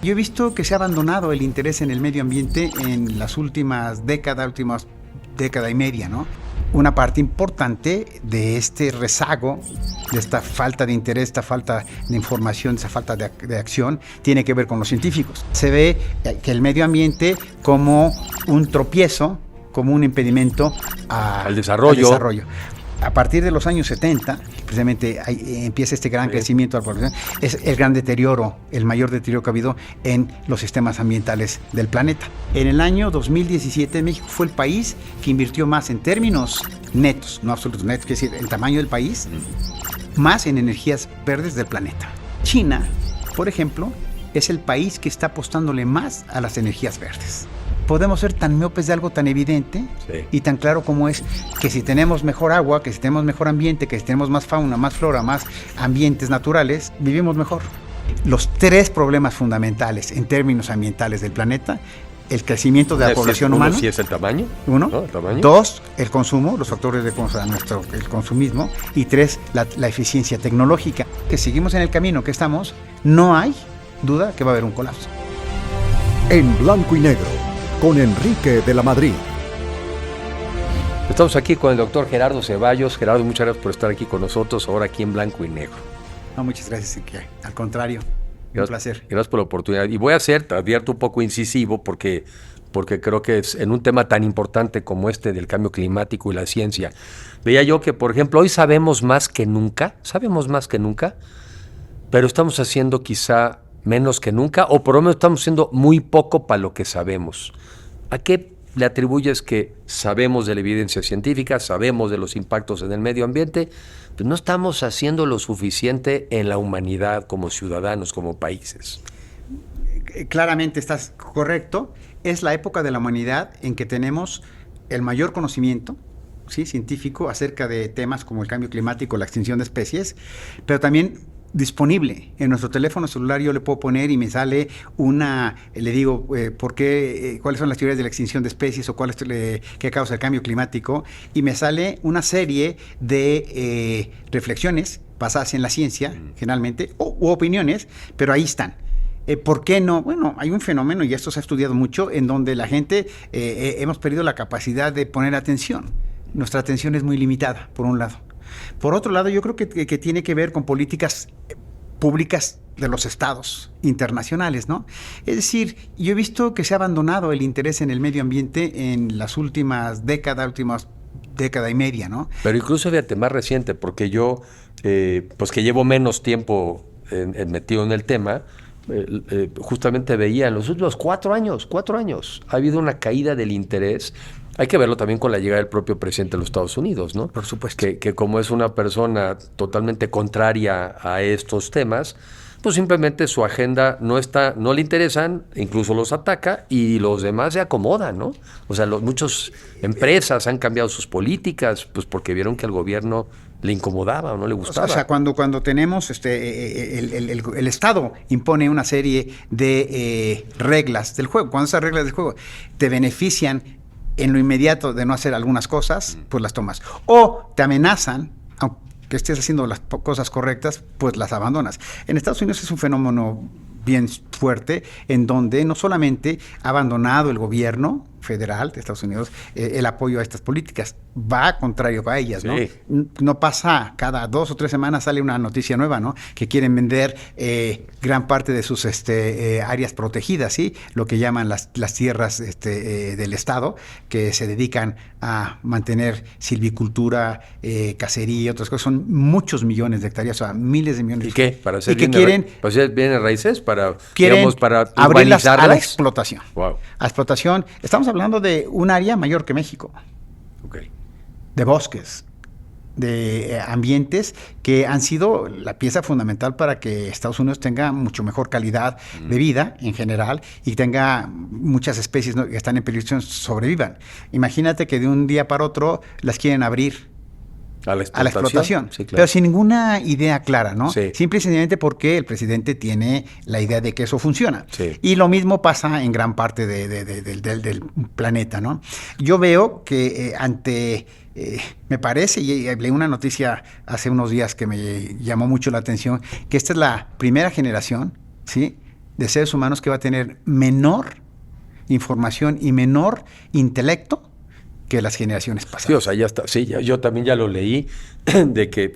Yo he visto que se ha abandonado el interés en el medio ambiente en las últimas década y media, ¿no? Una parte importante de este rezago, de esta falta de interés, esta falta de información, esta falta de acción, tiene que ver con los científicos. Se ve que el medio ambiente como un tropiezo, como un impedimento al desarrollo. A partir de los años 70, precisamente empieza este gran crecimiento de la población, es el gran deterioro, el mayor deterioro que ha habido en los sistemas ambientales del planeta. En el año 2017, México fue el país que invirtió más en términos netos, no absolutos, netos, es decir, el tamaño del país, más en energías verdes del planeta. China, por ejemplo, es el país que está apostándole más a las energías verdes. Podemos ser tan miopes de algo tan evidente y tan claro como es que si tenemos mejor agua, que si tenemos mejor ambiente, que si tenemos más fauna, más flora, más ambientes naturales, vivimos mejor. Los tres problemas fundamentales en términos ambientales del planeta: el crecimiento de la población humana. Uno sí es el tamaño. Uno. ¿No? El tamaño. Dos, el consumo, los factores de el consumismo. Y tres, la eficiencia tecnológica. Que seguimos en el camino que estamos, no hay duda que va a haber un colapso. En blanco y negro, con Enrique de la Madrid. Estamos aquí con el doctor Gerardo Ceballos. Gerardo, muchas gracias por estar aquí con nosotros, ahora aquí en Blanco y Negro. No, muchas gracias, Enrique. Al contrario, un placer. Gracias por la oportunidad. Y voy a ser, te advierto, un poco incisivo porque creo que es en un tema tan importante como este del cambio climático y la ciencia. Veía yo que, por ejemplo, hoy sabemos más que nunca, pero estamos haciendo quizá menos que nunca, o por lo menos estamos haciendo muy poco para lo que sabemos. ¿A qué le atribuyes que sabemos de la evidencia científica, sabemos de los impactos en el medio ambiente, pero no estamos haciendo lo suficiente en la humanidad como ciudadanos, como países? Claramente estás correcto. Es la época de la humanidad en que tenemos el mayor conocimiento, ¿sí?, científico acerca de temas como el cambio climático, la extinción de especies, pero también disponible. En nuestro teléfono celular yo le puedo poner y me sale le digo cuáles son las teorías de la extinción de especies o qué causa el cambio climático, y me sale una serie de reflexiones basadas en la ciencia, generalmente, u opiniones, pero ahí están. ¿Por qué no? Bueno, hay un fenómeno, y esto se ha estudiado mucho, en donde la gente hemos perdido la capacidad de poner atención. Nuestra atención es muy limitada, por un lado. Por otro lado, yo creo que tiene que ver con políticas públicas de los estados internacionales, ¿no? Es decir, yo he visto que se ha abandonado el interés en el medio ambiente en las últimas década y media, ¿no? Pero incluso, fíjate, más reciente, porque yo, pues que llevo menos tiempo metido en el tema, justamente veía en los últimos 4 años, ha habido una caída del interés. Hay que verlo también con la llegada del propio presidente de los Estados Unidos, ¿no? Por supuesto. Que como es una persona totalmente contraria a estos temas, pues simplemente su agenda no le interesan, incluso los ataca, y los demás se acomodan, ¿no? O sea, muchas empresas han cambiado sus políticas, pues porque vieron que al gobierno le incomodaba o no le gustaba. O sea, cuando tenemos el Estado impone una serie de reglas del juego, cuando esas reglas del juego te benefician en lo inmediato de no hacer algunas cosas, pues las tomas. O te amenazan, aunque estés haciendo las cosas correctas, pues las abandonas. En Estados Unidos es un fenómeno bien fuerte, en donde no solamente ha abandonado el gobierno federal de Estados Unidos el apoyo a estas políticas, va contrario a ellas, ¿no? Sí. No pasa, cada 2 o 3 semanas sale una noticia nueva, ¿no? Que quieren vender gran parte de sus áreas protegidas, ¿sí? Lo que llaman las tierras del Estado, que se dedican a mantener silvicultura, cacería y otras cosas. Son muchos millones de hectáreas, o sea, miles de millones. ¿Y qué? ¿Para hacer bienes raíces? ¿Para abrirlas a la explotación? Wow. A explotación. Estamos hablando de un área mayor que México. Okay. De bosques, de ambientes que han sido la pieza fundamental para que Estados Unidos tenga mucho mejor calidad de vida en general y tenga muchas especies, ¿no?, que están en peligro sobrevivan. Imagínate que de un día para otro las quieren abrir a la explotación, sí, claro. Pero sin ninguna idea clara, ¿no? Sí. Simple y sencillamente porque el presidente tiene la idea de que eso funciona. Sí. Y lo mismo pasa en gran parte del planeta, ¿no? Yo veo que me parece, y leí una noticia hace unos días que me llamó mucho la atención, que esta es la primera generación, ¿sí?, de seres humanos que va a tener menor información y menor intelecto que las generaciones pasadas. Sí, o sea, ya está. Sí, yo también ya lo leí, de que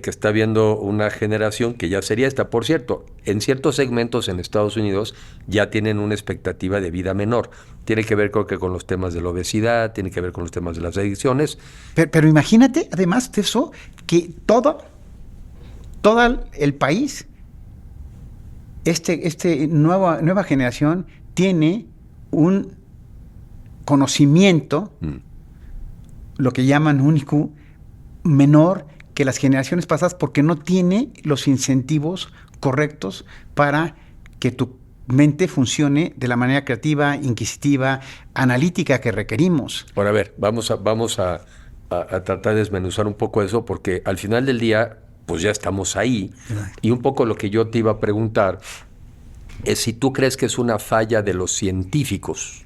está habiendo una generación que ya sería esta. Por cierto, en ciertos segmentos en Estados Unidos ya tienen una expectativa de vida menor. Tiene que ver, creo que, con los temas de la obesidad, tiene que ver con los temas de las adicciones. Pero imagínate, además de eso, que todo el país, nueva generación tiene un conocimiento, lo que llaman un IQ menor que las generaciones pasadas, porque no tiene los incentivos correctos para que tu mente funcione de la manera creativa, inquisitiva, analítica que requerimos. Ahora, a ver, vamos a tratar de desmenuzar un poco eso, porque al final del día, pues ya estamos ahí. Y un poco lo que yo te iba a preguntar es si tú crees que es una falla de los científicos.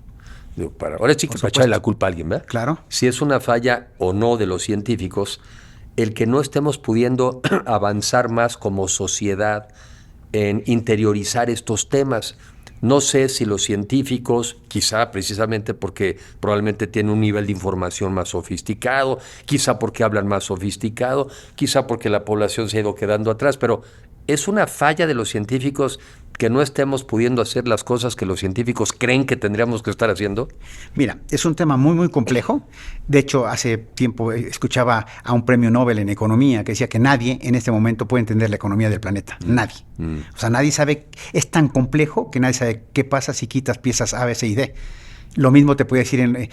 Ahora sí que para echarle la culpa a alguien, ¿verdad? Claro. Si es una falla o no de los científicos, el que no estemos pudiendo avanzar más como sociedad en interiorizar estos temas. No sé si los científicos, quizá precisamente porque probablemente tienen un nivel de información más sofisticado, quizá porque hablan más sofisticado, quizá porque la población se ha ido quedando atrás, pero ¿es una falla de los científicos que no estemos pudiendo hacer las cosas que los científicos creen que tendríamos que estar haciendo? Mira, es un tema muy, muy complejo. De hecho, hace tiempo escuchaba a un premio Nobel en economía que decía que nadie en este momento puede entender la economía del planeta. Nadie. O sea, nadie sabe, es tan complejo que nadie sabe qué pasa si quitas piezas A, B, C y D. Lo mismo te puede decir en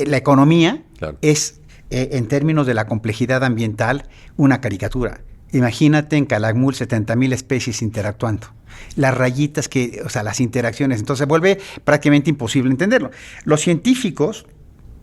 la economía. Claro. Es, en términos de la complejidad ambiental, una caricatura. Imagínate en Calakmul 70,000 especies interactuando. Las rayitas las interacciones, entonces vuelve prácticamente imposible entenderlo. Los científicos,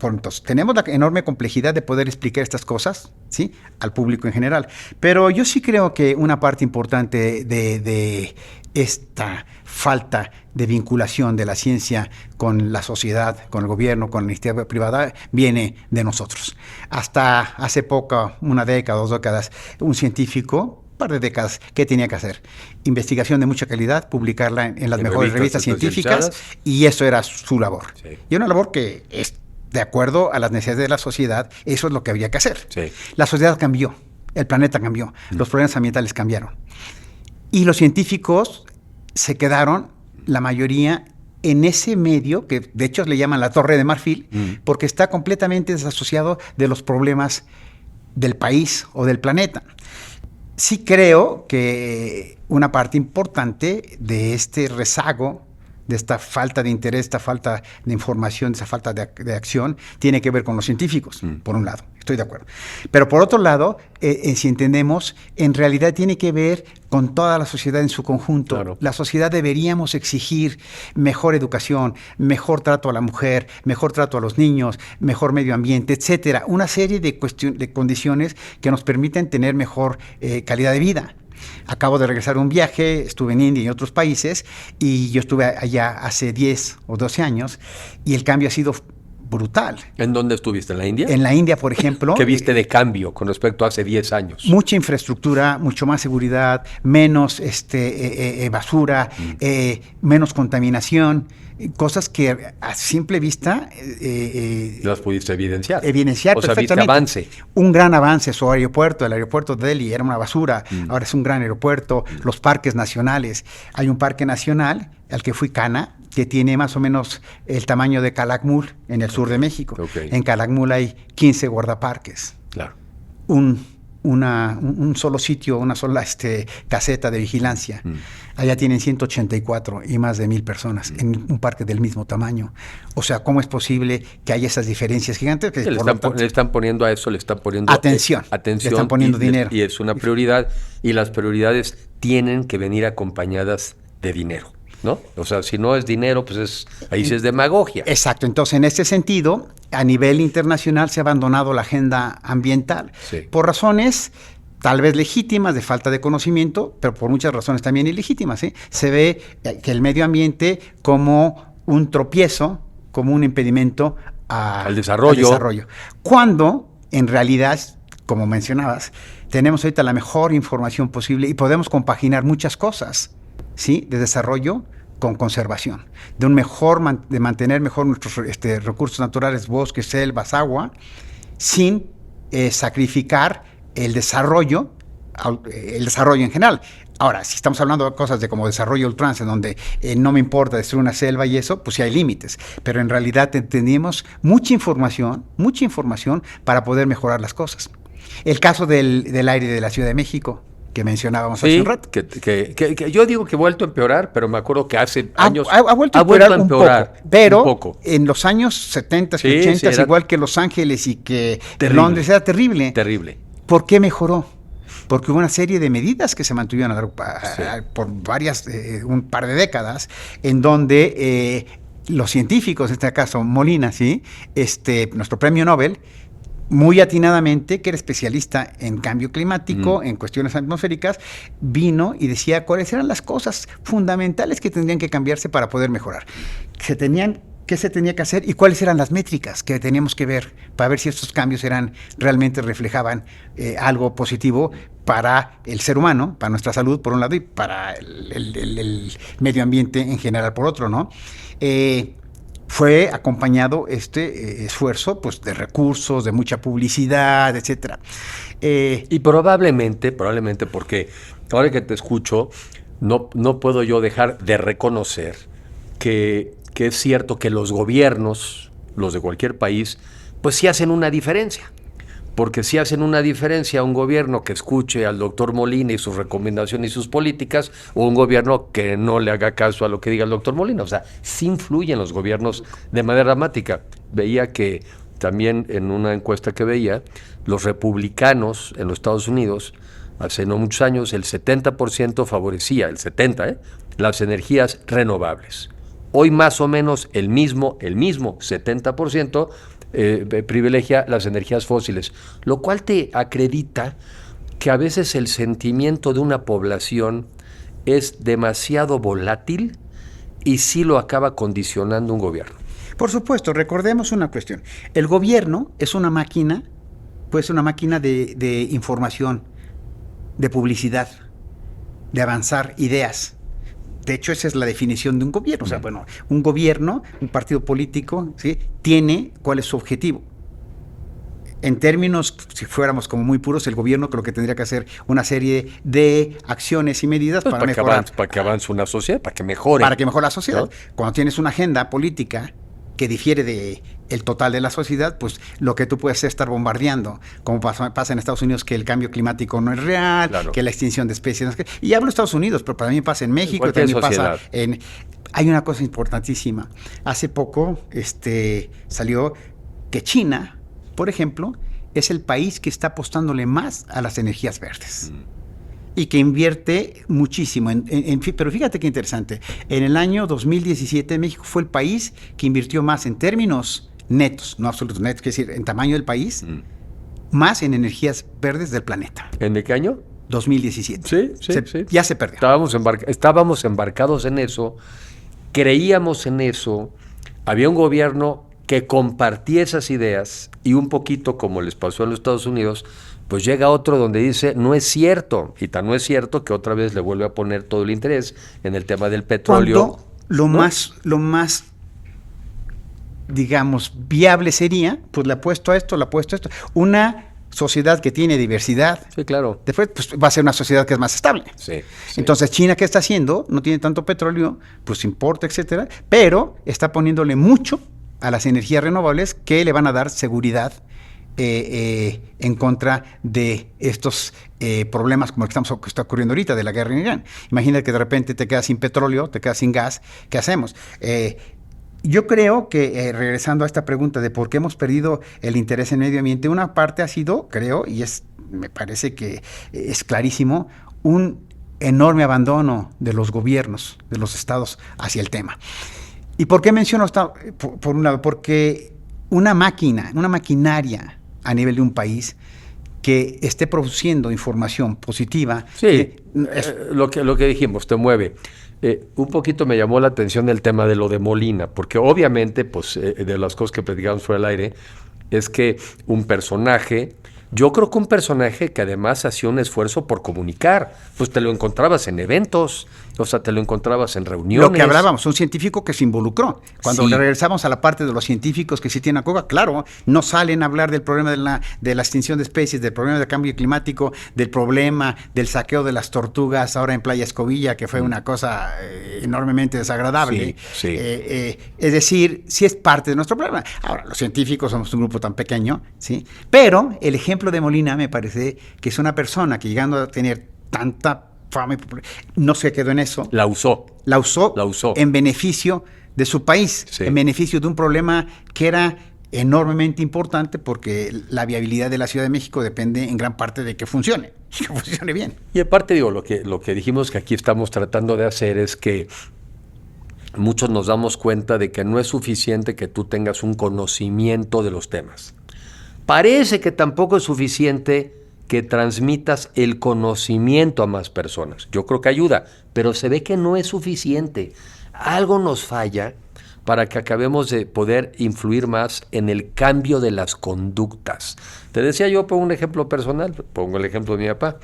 entonces, tenemos la enorme complejidad de poder explicar estas cosas, ¿sí?, al público en general. Pero yo sí creo que una parte importante de esta falta de vinculación de la ciencia con la sociedad, con el gobierno, con la iniciativa privada, viene de nosotros. Hasta hace poco, una década, 2 décadas, un científico, un par de décadas, ¿qué tenía que hacer? Investigación de mucha calidad, publicarla en las mejores revistas científicas, y eso era su labor. Sí. Y una labor que es de acuerdo a las necesidades de la sociedad, eso es lo que había que hacer. Sí. La sociedad cambió, el planeta cambió, los problemas ambientales cambiaron. Y los científicos se quedaron, la mayoría, en ese medio, que de hecho le llaman la Torre de Marfil, porque está completamente desasociado de los problemas del país o del planeta. Sí creo que una parte importante de este rezago, de esta falta de interés, esta falta de información, esa falta de acción, tiene que ver con los científicos, por un lado, estoy de acuerdo. Pero por otro lado, si entendemos, en realidad tiene que ver con toda la sociedad en su conjunto. Claro. La sociedad deberíamos exigir mejor educación, mejor trato a la mujer, mejor trato a los niños, mejor medio ambiente, etcétera. Una serie de condiciones que nos permiten tener mejor calidad de vida. Acabo de regresar de un viaje, estuve en India y en otros países, y yo estuve allá hace 10 o 12 años, y el cambio ha sido brutal. ¿En dónde estuviste? ¿En la India? En la India, por ejemplo. ¿Qué viste de cambio con respecto a hace 10 años? Mucha infraestructura, mucho más seguridad, menos basura, menos contaminación, cosas que a simple vista las pudiste evidenciar. Evidenciar o sea, perfectamente. Viste avance. Un gran avance su aeropuerto. El aeropuerto de Delhi era una basura, ahora es un gran aeropuerto. Los parques nacionales. Hay un parque nacional al que fui, Cana, que tiene más o menos el tamaño de Calakmul en el sur de México. Okay. En Calakmul hay 15 guardaparques. Claro. Un solo sitio, una sola caseta de vigilancia. Allá tienen 184 y más de 1,000 personas en un parque del mismo tamaño. O sea, ¿cómo es posible que haya esas diferencias gigantes? Que le están poniendo a eso, le están poniendo atención. Le están poniendo dinero. Y es una prioridad, y las prioridades tienen que venir acompañadas de dinero, ¿no? O sea, si no es dinero, pues ahí sí es demagogia. Exacto. Entonces, en este sentido, a nivel internacional se ha abandonado la agenda ambiental. Sí. Por razones tal vez legítimas de falta de conocimiento, pero por muchas razones también ilegítimas. Se ve que el medio ambiente como un tropiezo, como un impedimento al desarrollo. Cuando, en realidad, como mencionabas, tenemos ahorita la mejor información posible y podemos compaginar muchas cosas, ¿sí?, de desarrollo con conservación, de mantener mejor nuestros recursos naturales, bosques, selvas, agua, sin sacrificar el desarrollo en general. Ahora, si estamos hablando de cosas de como desarrollo ultranza, donde no me importa destruir una selva y eso, pues sí hay límites. Pero en realidad tenemos mucha información para poder mejorar las cosas. El caso del aire de la Ciudad de México, que mencionábamos hace un rato. Que yo digo que ha vuelto a empeorar, pero me acuerdo que hace años ha vuelto a empeorar un poco, pero en los años 70 y 80, igual que Los Ángeles y que Londres, era terrible. Terrible. ¿Por qué mejoró? Porque hubo una serie de medidas que se mantuvieron por un par de décadas, en donde los científicos, en este caso Molina, ¿sí? Nuestro premio Nobel, muy atinadamente, que era especialista en cambio climático, en cuestiones atmosféricas, vino y decía cuáles eran las cosas fundamentales que tendrían que cambiarse para poder mejorar. ¿Qué se tenía que hacer y cuáles eran las métricas que teníamos que ver para ver si estos cambios realmente reflejaban algo positivo para el ser humano, para nuestra salud por un lado y para el medio ambiente en general por otro, ¿no? Fue acompañado esfuerzo pues, de recursos, de mucha publicidad, etcétera. Y probablemente porque ahora que te escucho, no puedo yo dejar de reconocer que es cierto que los gobiernos, los de cualquier país, pues sí hacen una diferencia. Porque sí hacen una diferencia un gobierno que escuche al doctor Molina y sus recomendaciones y sus políticas, o un gobierno que no le haga caso a lo que diga el doctor Molina. O sea, sí influyen los gobiernos de manera dramática. Veía que también en una encuesta que veía, los republicanos en los Estados Unidos, hace no muchos años, el 70% favorecía, las energías renovables. Hoy más o menos el mismo 70% privilegia las energías fósiles, lo cual te acredita que a veces el sentimiento de una población es demasiado volátil y sí lo acaba condicionando un gobierno. Por supuesto, recordemos una cuestión. El gobierno es una máquina, pues una máquina de información, de publicidad, de avanzar ideas. De hecho, esa es la definición de un gobierno. O sea, bueno, un gobierno, un partido político, ¿sí? Tiene cuál es su objetivo. En términos, si fuéramos como muy puros, el gobierno creo que tendría que hacer una serie de acciones y medidas para mejorar. Para que avance una sociedad, para que mejore. Para que mejore la sociedad. ¿No? Cuando tienes una agenda política que difiere del total de la sociedad, pues lo que tú puedes hacer es estar bombardeando, como pasa en Estados Unidos, que el cambio climático no es real, claro, que la extinción de especies no es real. Y hablo de Estados Unidos, pero también pasa en México, también sociedad. Pasa en... Hay una cosa importantísima. Hace poco salió que China, por ejemplo, es el país que está apostándole más a las energías verdes. Y que invierte muchísimo. Pero fíjate qué interesante. En el año 2017, México fue el país que invirtió más en términos netos, no absolutos, netos, es decir, en tamaño del país, más en energías verdes del planeta. ¿En de qué año? 2017. Sí. Ya se perdió. Estábamos embarcados en eso, creíamos en eso, había un gobierno que compartía esas ideas y un poquito como les pasó en los Estados Unidos, pues llega otro donde dice, no es cierto, y tan no es cierto que otra vez le vuelve a poner todo el interés en el tema del petróleo. Cuando lo más, digamos, viable sería, pues le apuesto a esto. Una sociedad que tiene diversidad, sí, claro, después pues, va a ser una sociedad que es más estable. Sí. Entonces, China, ¿qué está haciendo? No tiene tanto petróleo, pues importa, etcétera, pero está poniéndole mucho a las energías renovables que le van a dar seguridad en contra de estos problemas como el que está ocurriendo ahorita de la guerra en Irán. Imagínate que de repente te quedas sin petróleo, te quedas sin gas, ¿qué hacemos? Yo creo que, regresando a esta pregunta de por qué hemos perdido el interés en el medio ambiente, una parte ha sido, creo, y me parece que es clarísimo, un enorme abandono de los gobiernos, de los estados hacia el tema. ¿Y por qué menciono esto? Por un lado, porque una maquinaria a nivel de un país que esté produciendo información positiva. Sí, lo que dijimos, te mueve. Un poquito me llamó la atención el tema de lo de Molina, porque obviamente, pues, de las cosas que platicamos fuera del aire, es que un personaje Yo creo que un personaje que además hacía un esfuerzo por comunicar, pues te lo encontrabas en eventos, o sea, te lo encontrabas en reuniones. Lo que hablábamos, un científico que se involucró. Cuando Sí. regresamos a la parte de los científicos que sí tienen coca, claro, no salen a hablar del problema de la extinción de especies, del problema del cambio climático, del problema del saqueo de las tortugas ahora en Playa Escobilla, que fue una cosa enormemente desagradable. Sí, sí. Es decir, sí es parte de nuestro problema. Ahora, los científicos somos un grupo tan pequeño, ¿sí? Pero el ejemplo de Molina me parece que es una persona que llegando a tener tanta fama y no se quedó en eso. La usó. La usó en beneficio de su país, Sí. en beneficio de un problema que era enormemente importante porque la viabilidad de la Ciudad de México depende en gran parte de que funcione bien. Y aparte, digo, lo que dijimos que aquí estamos tratando de hacer es que muchos nos damos cuenta de que no es suficiente que tú tengas un conocimiento de los temas. Parece que tampoco es suficiente que transmitas el conocimiento a más personas. Yo creo que ayuda, pero se ve que no es suficiente. Algo nos falla para que acabemos de poder influir más en el cambio de las conductas. Te decía yo, pongo un ejemplo personal, pongo el ejemplo de mi papá.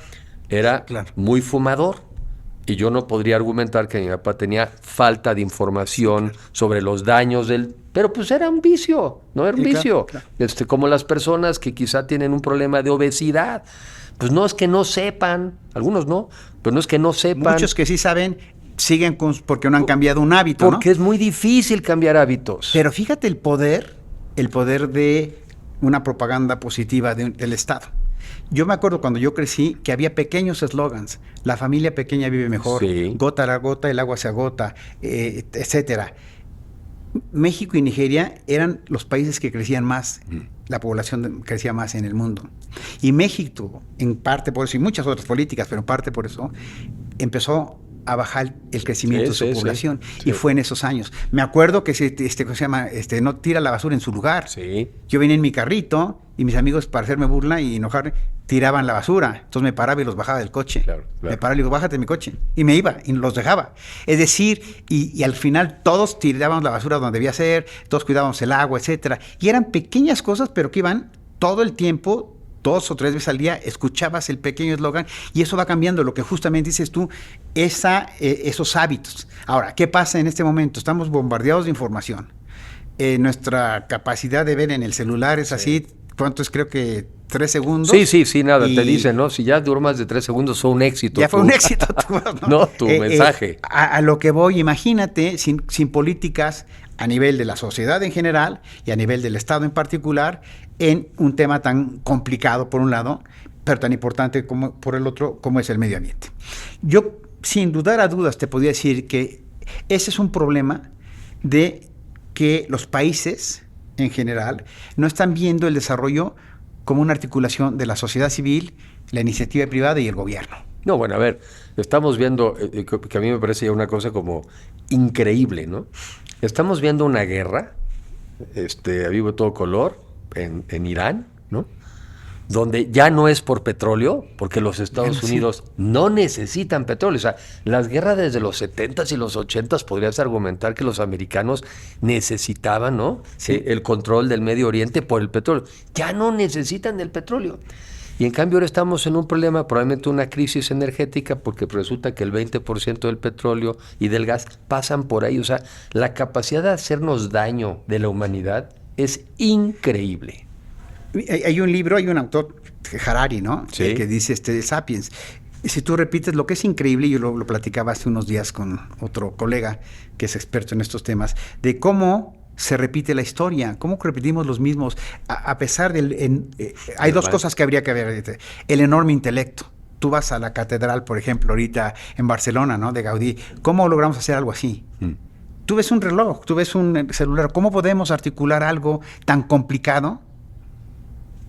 Era Claro. muy fumador. Y yo no podría argumentar que mi papá tenía falta de información sobre los daños del... Pero pues era un vicio, no era un Sí, vicio. claro. Como las personas que quizá tienen un problema de obesidad. Pues no es que no sepan, algunos no, pero no es que no sepan. Muchos que sí saben siguen porque no han cambiado un hábito, Porque ¿no? es muy difícil cambiar hábitos. Pero fíjate el poder de una propaganda positiva del Estado. Yo me acuerdo cuando yo crecí que había pequeños eslogans. La familia pequeña vive mejor, Sí. gota a gota el agua se agota, etcétera. México y Nigeria eran los países que crecían más, la población crecía más en el mundo. Y México, en parte por eso, y muchas otras políticas, pero en parte por eso, empezó a bajar el crecimiento Sí, de su sí, población. sí. Y fue en esos años. Me acuerdo que ¿cómo se llama? No tira la basura en su lugar. Sí. Yo venía en mi carrito y mis amigos, para hacerme burla y enojarme, tiraban la basura. Entonces me paraba y los bajaba del coche. Claro, claro. Me paraba y digo, bájate de mi coche. Y me iba y los dejaba. Es decir, y al final todos tirábamos la basura donde debía ser, todos cuidábamos el agua, etcétera. Y eran pequeñas cosas, pero que iban todo el tiempo, 2 o 3 veces al día, escuchabas el pequeño eslogan y eso va cambiando, lo que justamente dices tú, esos hábitos. Ahora, ¿qué pasa en este momento? Estamos bombardeados de información. Nuestra capacidad de ver en el celular es así, ¿cuánto es? Creo que 3 segundos. Sí, nada, Y te dicen, ¿no? Si ya duró más de 3 segundos, fue un éxito. ya fue un éxito. No, tu mensaje. A lo que voy, imagínate, sin políticas a nivel de la sociedad en general y a nivel del Estado en particular, en un tema tan complicado por un lado, pero tan importante como por el otro, como es el medio ambiente. Yo, sin dudar a dudas, te podría decir que ese es un problema de que los países en general no están viendo el desarrollo como una articulación de la sociedad civil, la iniciativa privada y el gobierno. No, bueno, a ver, estamos viendo, que a mí me parece ya una cosa como increíble, ¿no? Estamos viendo una guerra, a vivo todo color, en Irán, ¿no? Donde ya no es por petróleo, porque los Estados Unidos no necesitan petróleo. O sea, las guerras desde los 70s y los 80s podrías argumentar que los americanos necesitaban, ¿no? Sí. El control del Medio Oriente por el petróleo. Ya no necesitan el petróleo. Y en cambio ahora estamos en un problema, probablemente una crisis energética, porque resulta que el 20% del petróleo y del gas pasan por ahí. O sea, la capacidad de hacernos daño de la humanidad es increíble. Hay un libro, hay un autor, Harari, ¿no? Sí. Que dice Sapiens. Si tú repites lo que es increíble, yo lo platicaba hace unos días con otro colega que es experto en estos temas, de cómo se repite la historia, cómo repetimos los mismos, a pesar del... hay dos cosas que habría que ver. El enorme intelecto. Tú vas a la catedral, por ejemplo, ahorita en Barcelona, ¿no? De Gaudí. ¿Cómo logramos hacer algo así? Tú ves un reloj, tú ves un celular. ¿Cómo podemos articular algo tan complicado?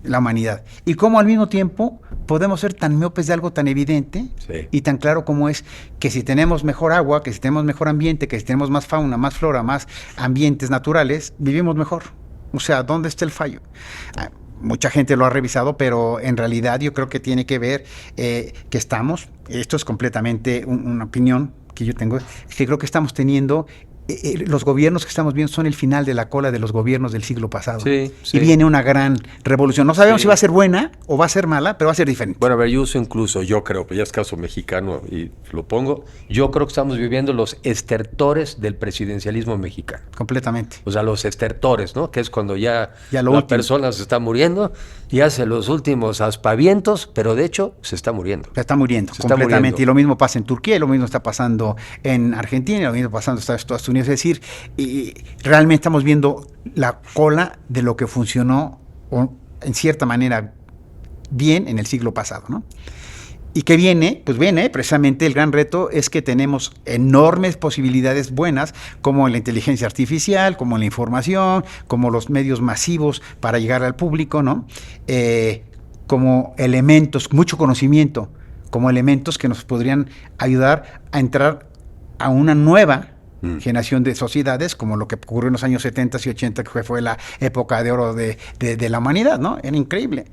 La humanidad. Y cómo al mismo tiempo podemos ser tan miopes de algo tan evidente y tan claro como es que si tenemos mejor agua, que si tenemos mejor ambiente, que si tenemos más fauna, más flora, más ambientes naturales, vivimos mejor. O sea, ¿dónde está el fallo? Mucha gente lo ha revisado, pero en realidad yo creo que tiene que ver que estamos, esto es completamente una opinión que yo tengo, que creo que estamos teniendo los gobiernos que estamos viendo son el final de la cola de los gobiernos del siglo pasado. Sí, sí. Y viene una gran revolución. No sabemos Sí. si va a ser buena o va a ser mala, pero va a ser diferente. Bueno, a ver, yo uso incluso, yo creo, que ya es caso mexicano y lo pongo, yo creo que estamos viviendo los estertores del presidencialismo mexicano. Completamente. O sea, los estertores, ¿no? Que es cuando ya Ya la lo último. persona se está muriendo y hace los últimos aspavientos, pero de hecho se está muriendo. Se está muriendo Se está completamente. muriendo. Y lo mismo pasa en Turquía, y lo mismo está pasando en Argentina, y lo mismo pasando en Estados Unidos. Es decir, y realmente estamos viendo la cola de lo que funcionó, o, en cierta manera, bien en el siglo pasado, ¿no? ¿Y qué viene? Pues viene, precisamente el gran reto es que tenemos enormes posibilidades buenas, como en la inteligencia artificial, como en la información, como los medios masivos para llegar al público, ¿no? Como elementos, mucho conocimiento, como elementos que nos podrían ayudar a entrar a una nueva generación de sociedades, como lo que ocurrió en los años 70 y 80, que fue la época de oro de la humanidad, ¿no? Era increíble.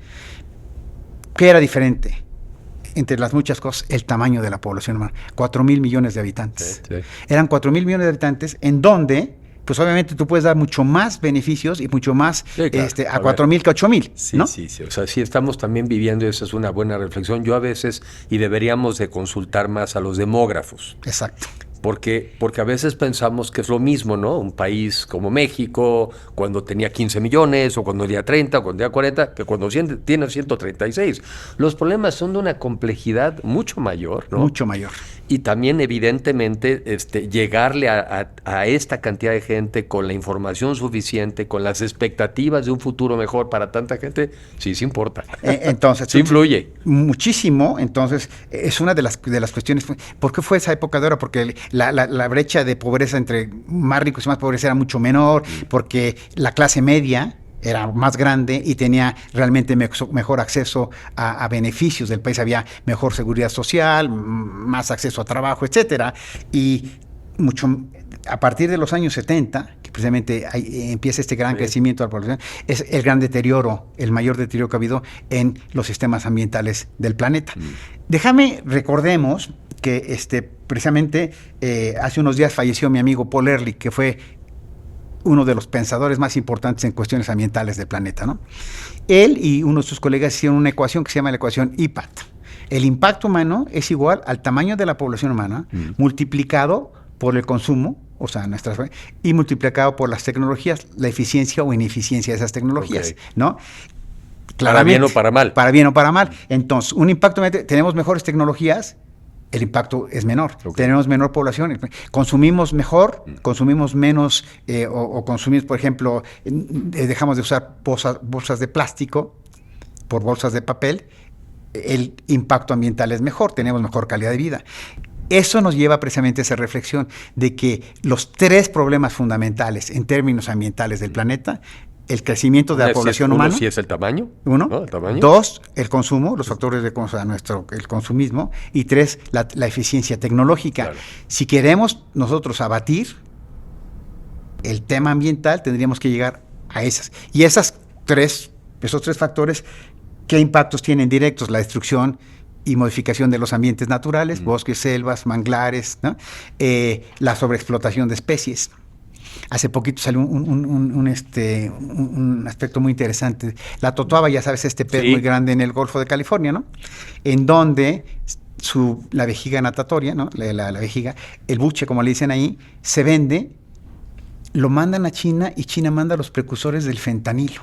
¿Qué era diferente? Entre las muchas cosas, el tamaño de la población humana. 4,000 millones de habitantes. Sí, sí. Eran 4,000 millones de habitantes en donde, pues obviamente tú puedes dar mucho más beneficios y mucho más Sí, claro. a 4,000 que a 8,000, Sí, ¿no? sí, sí. O sea, sí estamos también viviendo, y esa es una buena reflexión. Yo a veces, y deberíamos de consultar más a los demógrafos, Exacto. porque a veces pensamos que es lo mismo, ¿no? Un país como México, cuando tenía 15 millones, o cuando tenía 30, o cuando tenía 40, que cuando tiene 136. Los problemas son de una complejidad mucho mayor, ¿no? Mucho mayor. Y también, evidentemente, llegarle a esta cantidad de gente con la información suficiente, con las expectativas de un futuro mejor para tanta gente, sí importa. Entonces, Sí influye. Muchísimo. Entonces, es una de las cuestiones. ¿Por qué fue esa época de oro? Porque la brecha de pobreza entre más ricos y más pobres era mucho menor, porque la clase media era más grande y tenía realmente mejor acceso a beneficios del país, había mejor seguridad social, más acceso a trabajo, etcétera, y mucho a partir de los años 70, que precisamente empieza este gran crecimiento de la población, es el gran deterioro, el mayor deterioro que ha habido en los sistemas ambientales del planeta. Recordemos que precisamente hace unos días falleció mi amigo Paul Ehrlich, que fue uno de los pensadores más importantes en cuestiones ambientales del planeta, ¿no? Él y uno de sus colegas hicieron una ecuación que se llama la ecuación IPAT. El impacto humano es igual al tamaño de la población humana multiplicado por el consumo, o sea, y multiplicado por las tecnologías, la eficiencia o ineficiencia de esas tecnologías, ¿no? Para Claramente, bien o para mal. Para bien o para mal. Entonces, un impacto, tenemos mejores tecnologías, el impacto es menor. Tenemos menor población, consumimos mejor, consumimos menos, o consumimos, por ejemplo, dejamos de usar bolsas de plástico por bolsas de papel, el impacto ambiental es mejor, tenemos mejor calidad de vida. Eso nos lleva precisamente a esa reflexión de que los tres problemas fundamentales en términos ambientales del planeta: el crecimiento de la población humana. Uno sí es el tamaño. Uno. ¿No? El tamaño. Dos, el consumo, los factores de el consumismo. Y tres, la eficiencia tecnológica. Claro. Si queremos nosotros abatir el tema ambiental, tendríamos que llegar a esas. Y esos tres factores, ¿qué impactos tienen directos? La destrucción y modificación de los ambientes naturales, bosques, selvas, manglares, ¿no? La sobreexplotación de especies. Hace poquito salió un aspecto muy interesante. La totuaba, ya sabes, pez muy grande en el Golfo de California, ¿no? En donde la vejiga natatoria, ¿no? La vejiga, el buche, como le dicen ahí, se vende, lo mandan a China y China manda los precursores del fentanilo.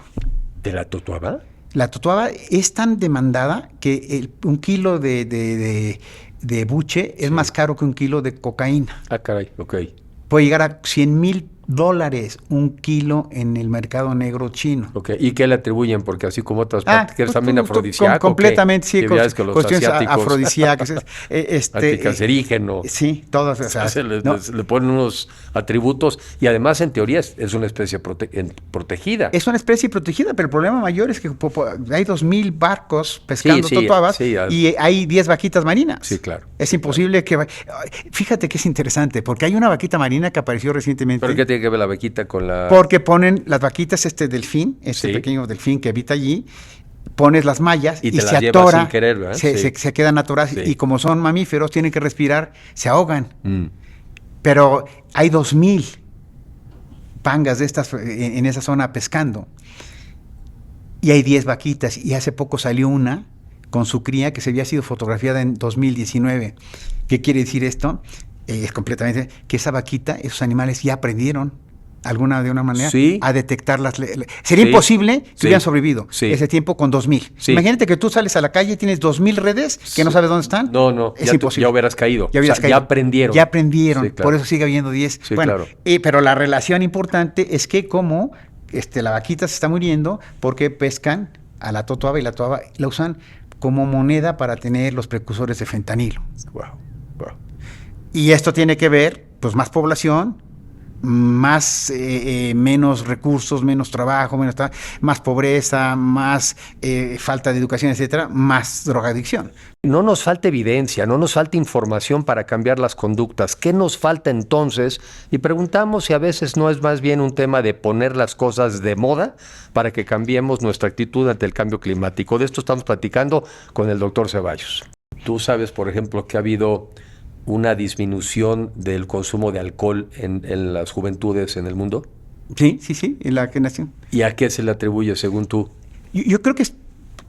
¿De la totuaba? La totuaba es tan demandada que un kilo de buche es más caro que un kilo de cocaína. Ah, caray, ok. Puede llegar a $100,000 un kilo en el mercado negro chino. Ok, ¿y qué le atribuyen? Porque así como otras prácticas, también afrodisíaco. Completamente, sí, cuestiones afrodisíacas. Anticancerígeno. Sí, todas. Le ponen unos atributos y además, en teoría, es una especie protegida. Es una especie protegida, pero el problema mayor es que hay 2,000 barcos pescando totuabas y hay 10 vaquitas marinas. Sí, claro. Es imposible que... Fíjate que es interesante, porque hay una vaquita marina que apareció recientemente. ¿Pero qué tiene que ver la vaquita con la...? Porque ponen las vaquitas, delfín, pequeño delfín que habita allí, pones las mallas y se atora, sin querer, ¿verdad? se quedan atoradas y como son mamíferos, tienen que respirar, se ahogan. Pero hay 2,000 pangas de estas en esa zona pescando. Y hay 10 vaquitas, y hace poco salió una con su cría que se había sido fotografiada en 2019. ¿Qué quiere decir esto? Es completamente que esa vaquita, esos animales ya aprendieron de una manera a detectarlas. Sería imposible que hubieran sobrevivido ese tiempo con 2,000. Imagínate que tú sales a la calle y tienes 2,000 redes que no sabes dónde están. No, es imposible. Ya hubieras caído. Ya aprendieron. Ya aprendieron, Sí, claro. por eso sigue habiendo 10. Sí, bueno, claro. Pero la relación importante es que como la vaquita se está muriendo porque pescan a la totoaba, y la totoaba la usan como moneda para tener los precursores de fentanilo. Wow. Y esto tiene que ver, pues, más población, menos recursos, menos trabajo, más pobreza, más falta de educación, etcétera, más drogadicción. No nos falta evidencia, no nos falta información para cambiar las conductas. ¿Qué nos falta entonces? Y preguntamos si a veces no es más bien un tema de poner las cosas de moda para que cambiemos nuestra actitud ante el cambio climático. De esto estamos platicando con el doctor Ceballos. Tú sabes, por ejemplo, que ha habido una disminución del consumo de alcohol en las juventudes en el mundo. Sí, en la generación. ¿Y a qué se le atribuye, según tú? Yo creo que es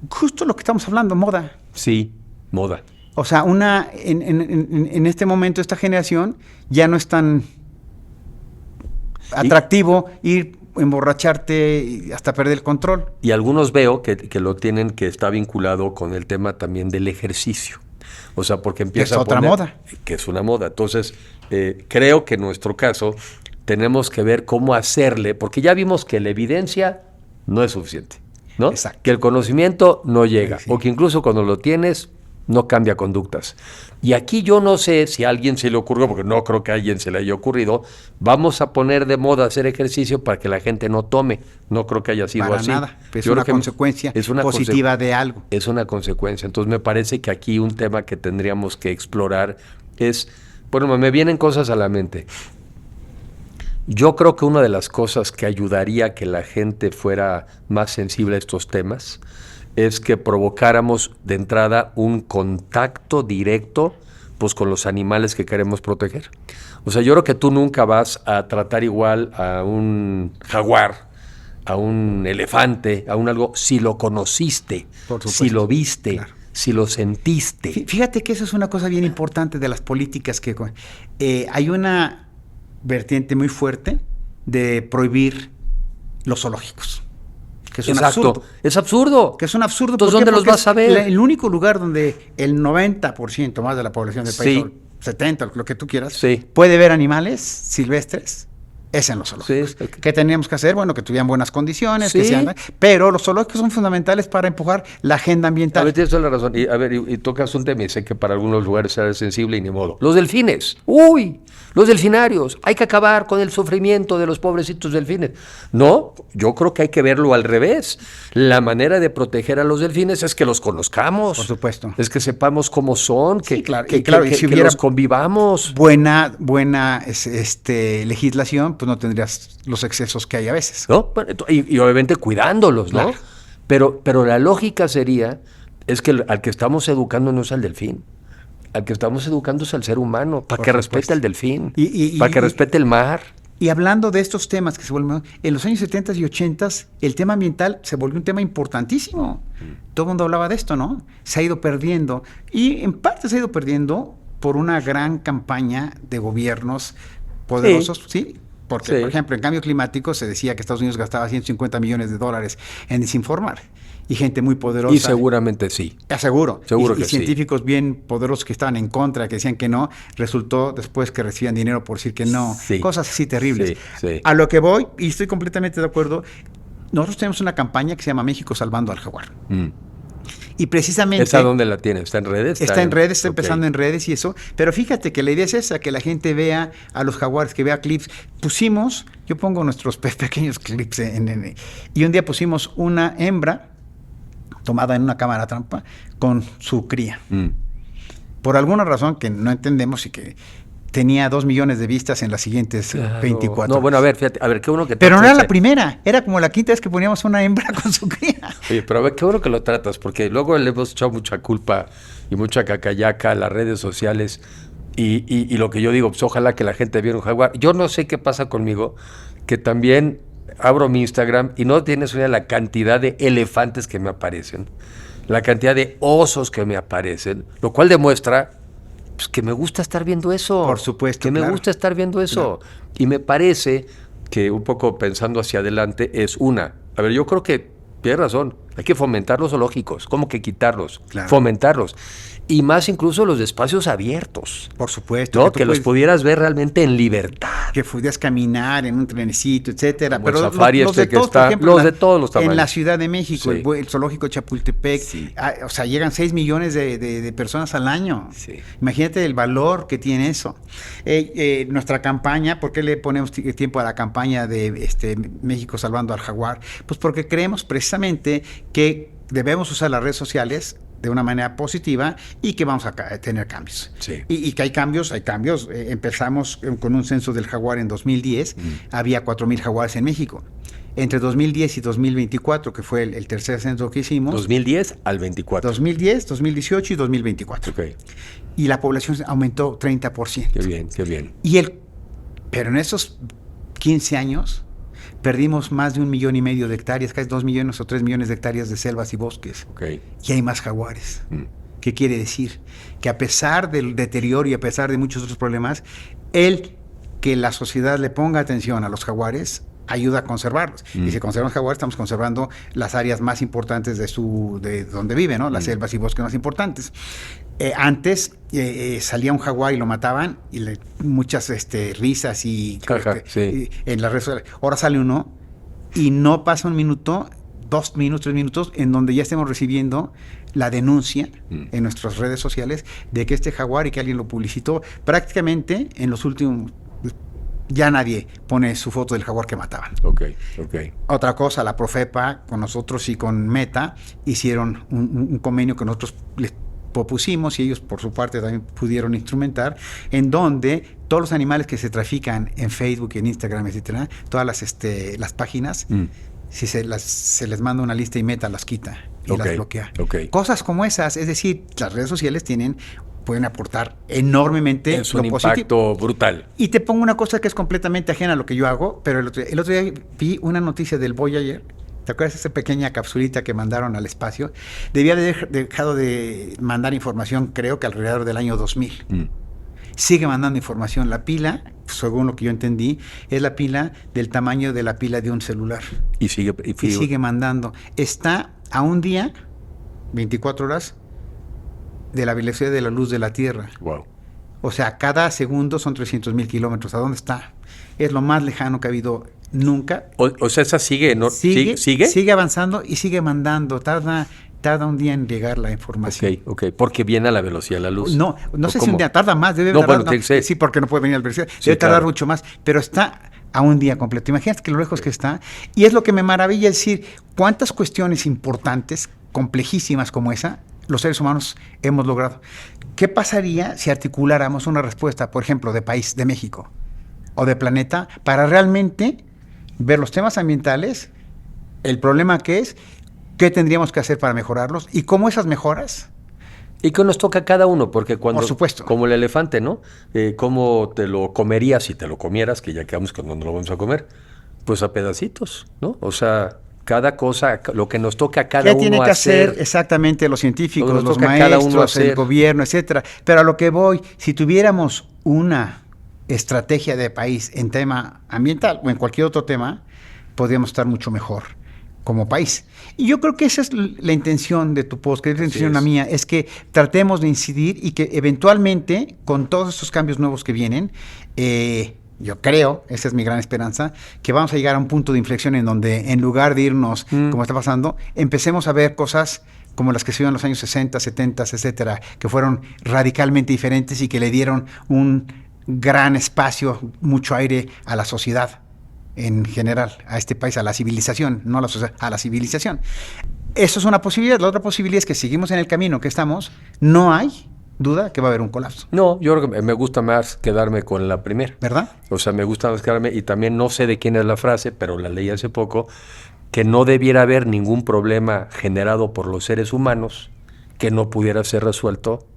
justo lo que estamos hablando, moda. Sí, moda. O sea, en este momento, esta generación ya no es tan atractivo ir emborracharte hasta perder el control. Y algunos veo que lo tienen, que está vinculado con el tema también del ejercicio. O sea, porque empieza es otra moda. Que es una moda. Entonces, creo que en nuestro caso tenemos que ver cómo hacerle, porque ya vimos que la evidencia no es suficiente, ¿no? Exacto. Que el conocimiento no llega, Sí. o que incluso cuando lo tienes, no cambia conductas. Y aquí yo no sé si a alguien se le ocurrió, porque no creo que a alguien se le haya ocurrido, vamos a poner de moda hacer ejercicio para que la gente no tome. No creo que haya sido Para así. nada. Es Yo una creo que consecuencia positiva de algo. Es una consecuencia. Entonces me parece que aquí un tema que tendríamos que explorar es, bueno, me vienen cosas a la mente. Yo creo que una de las cosas que ayudaría a que la gente fuera más sensible a estos temas es que provocáramos de entrada un contacto directo, pues, con los animales que queremos proteger. O sea, yo creo que tú nunca vas a tratar igual a un jaguar, a un elefante, a un algo, si lo conociste, Por supuesto. si lo viste, Claro. si lo sentiste. Fíjate que eso es una cosa bien importante de las políticas, que hay una vertiente muy fuerte de prohibir los zoológicos. Que es un absurdo. Es absurdo. Que es un absurdo. Entonces, ¿por qué? ¿dónde los Porque vas a ver? el único lugar donde el 90% más de la población del país, Sí. o 70%, lo que tú quieras, Sí. puede ver animales silvestres, es en los zoológicos. Sí. ¿Qué teníamos que hacer? Bueno, que tuvieran buenas condiciones, Sí. que sean, pero los zoológicos son fundamentales para empujar la agenda A ambiental. ver, tienes toda la razón. Y tocas un tema y sé que para algunos lugares será sensible y ni modo. Los delfines. ¡Uy! Los delfinarios. Hay que acabar con el sufrimiento de los pobrecitos delfines. No, yo creo que hay que verlo al revés. La manera de proteger a los delfines es que los conozcamos. Por supuesto. Es que sepamos cómo son, que, Sí, claro. que, Y claro, que- y si que hubiera los convivamos. buena legislación, pues no tendrías los excesos que hay a veces. ¿No? Bueno, y obviamente cuidándolos, ¿no? Claro. Pero la lógica sería, es que al que estamos educando no es al delfín. Al que estamos educando es al ser humano, para Por que supuesto. respete al delfín, Y- para que respete el mar. Y hablando de estos temas que se vuelven, en los años 70 y 80, el tema ambiental se volvió un tema importantísimo. Todo el mundo hablaba de esto, ¿no? Se ha ido perdiendo. Y en parte se ha ido perdiendo por una gran campaña de gobiernos poderosos, ¿sí? Porque, Sí. por ejemplo, en cambio climático se decía que Estados Unidos gastaba $150 millones en desinformar. Y gente muy poderosa. Y seguramente sí. Aseguro. Seguro y que sí. científicos bien poderosos que estaban en contra, que decían que no, resultó después que recibían dinero por decir que no. Sí. Cosas así terribles. Sí, sí. A lo que voy, y estoy completamente de acuerdo, nosotros tenemos una campaña que se llama México Salvando al Jaguar. Y precisamente... ¿Esa dónde la tiene? ¿Está en redes? Está en redes, está ok. empezando en redes y eso. Pero fíjate que la idea es esa, que la gente vea a los jaguares, que vea clips. Yo pongo nuestros pequeños clips y un día pusimos una hembra tomada en una cámara trampa con su cría. Por alguna razón que no entendemos y que tenía 2 millones de vistas en las siguientes Claro. 24. No, bueno, a ver, fíjate, qué bueno que... Pero no era la primera, era como la quinta vez que poníamos una hembra con su cría. Oye, pero a ver, qué bueno que lo tratas, porque luego le hemos echado mucha culpa y mucha cacayaca a las redes sociales y lo que yo digo, pues ojalá que la gente viera un jaguar. Yo no sé qué pasa conmigo, que también abro mi Instagram y no tienes una idea la cantidad de elefantes que me aparecen, la cantidad de osos que me aparecen, lo cual demuestra pues, que me gusta estar viendo eso. Por supuesto, que me claro. gusta estar viendo eso. Claro. Y me parece que un poco pensando hacia adelante es a ver, yo creo que tienes razón, hay que fomentar los zoológicos, ¿cómo que quitarlos? Claro. Fomentarlos. Y más incluso los espacios abiertos. Por supuesto. ¿No? tú Que los puedes- pudieras ver realmente en libertad. que pudieras caminar en un trenecito, etcétera. Como el Pero safari los este de que todos, está- por ejemplo, los de todos los tamaños. en la Ciudad de México, Sí. el zoológico de Chapultepec, Sí. o sea, llegan 6 millones de personas al año. Sí. Imagínate el valor que tiene eso. Nuestra campaña, ¿por qué le ponemos tiempo a la campaña de México salvando al jaguar? Pues porque creemos precisamente que debemos usar las redes sociales de una manera positiva y que vamos a tener cambios. Sí. Y que hay cambios. Empezamos con un censo del jaguar en 2010, había 4,000 jaguares en México. Entre 2010 y 2024, que fue el tercer censo que hicimos, 2010 al 24. 2010, 2018 y 2024. Ok, Y la población aumentó 30%. qué bien, qué bien. Pero en esos 15 años perdimos más de 1,5 millones de hectáreas, casi 2 millones o 3 millones de hectáreas de selvas y bosques. Ok. Y hay más jaguares. Mm. ¿Qué quiere decir? Que a pesar del deterioro y a pesar de muchos otros problemas, que la sociedad le ponga atención a los jaguares ayuda a conservarlos. Y si conservamos jaguares, estamos conservando las áreas más importantes de donde viven, ¿no? Las selvas y bosques más importantes. Antes salía un jaguar y lo mataban, y muchas risas y Sí. en las redes sociales. Ahora sale uno y no pasa un minuto, 2 minutos, 3 minutos, en donde ya estemos recibiendo la denuncia en nuestras redes sociales de que este jaguar y que alguien lo publicitó. Prácticamente en los últimos, ya nadie pone su foto del jaguar que mataban. Ok, ok. Otra cosa, la Profepa con nosotros y con Meta hicieron un convenio que nosotros les propusimos y ellos por su parte también pudieron instrumentar, en donde todos los animales que se trafican en Facebook, en Instagram, etcétera, todas las páginas, si se les manda una lista y Meta las quita y las bloquea. Ok. Cosas como esas, es decir, las redes sociales pueden aportar enormemente Es un lo positivo. impacto brutal. Y te pongo una cosa que es completamente ajena a lo que yo hago, pero el otro día vi una noticia del Voyager. ¿Te acuerdas de esa pequeña capsulita que mandaron al espacio? Debía haber dejado de mandar información, creo que alrededor del año 2000. Sigue mandando información. La pila, según lo que yo entendí, es la pila del tamaño de la pila de un celular. Y sigue. Y sigue mandando. Está a un día, 24 horas, de la velocidad de la luz de la Tierra. Wow. O sea, cada segundo son 300,000 kilómetros. ¿A dónde está? Es lo más lejano que ha habido nunca. O sea, esa sigue, ¿no? Sigue ¿Sigue? avanzando y sigue mandando. Tarda un día en llegar la información. Ok, porque viene a la velocidad de la luz. No sé si cómo? un día tarda más. Debe No, tardar, bueno, sí. sí, porque no puede venir a la velocidad. Sí, Debe tardar claro. mucho más. Pero está a un día completo. Imagínate que lo lejos que está. Y es lo que me maravilla decir, cuántas cuestiones importantes, complejísimas como esa, los seres humanos hemos logrado. ¿Qué pasaría si articuláramos una respuesta, por ejemplo, de país, de México o de planeta, para realmente ver los temas ambientales, el problema que es, qué tendríamos que hacer para mejorarlos y cómo esas mejoras? Y que nos toca a cada uno, porque cuando... Por supuesto. Como el elefante, ¿no? ¿Cómo te lo comerías si te lo comieras? Que ya quedamos con no lo vamos a comer. Pues a pedacitos, ¿no? O sea, cada cosa, lo que nos toca a cada uno ¿Qué tiene que hacer hacer exactamente los científicos, Lo que nos los toca a cada uno maestros, el hacer. gobierno, etcétera? Pero a lo que voy, si tuviéramos una estrategia de país en tema ambiental o en cualquier otro tema, podríamos estar mucho mejor como país. Y yo creo que esa es la intención de tu post, que es la intención la mía, es que tratemos de incidir y que eventualmente, con todos estos cambios nuevos que vienen, yo creo, esa es mi gran esperanza, que vamos a llegar a un punto de inflexión en donde, en lugar de irnos, como está pasando, empecemos a ver cosas como las que se vieron en los años 60, 70, etcétera, que fueron radicalmente diferentes y que le dieron un gran espacio, mucho aire a la sociedad en general, a este país, a la civilización, no a la sociedad, a la civilización. Eso es una posibilidad. La otra posibilidad es que seguimos en el camino que estamos, no hay duda que va a haber un colapso. No, yo creo que me gusta más quedarme con la primera. ¿Verdad? O sea, me gusta más quedarme, y también no sé de quién es la frase, pero la leí hace poco, que no debiera haber ningún problema generado por los seres humanos que no pudiera ser resuelto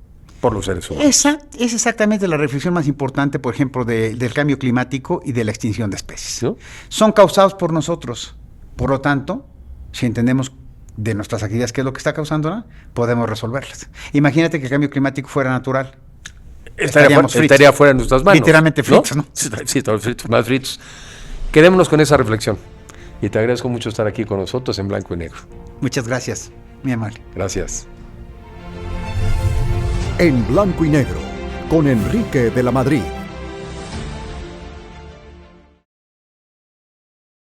por los seres humanos. Esa es exactamente la reflexión más importante, por ejemplo, del cambio climático y de la extinción de especies. ¿No? Son causados por nosotros. Por lo tanto, si entendemos de nuestras actividades qué es lo que está causándola, podemos resolverlas. Imagínate que el cambio climático fuera natural. Estaría fuera de nuestras manos. Literalmente fritos, ¿no? Sí, todos fritos, más fritos. Quedémonos con esa reflexión. Y te agradezco mucho estar aquí con nosotros en Blanco y Negro. Muchas gracias, mi amable. Gracias. En Blanco y Negro, con Enrique de la Madrid.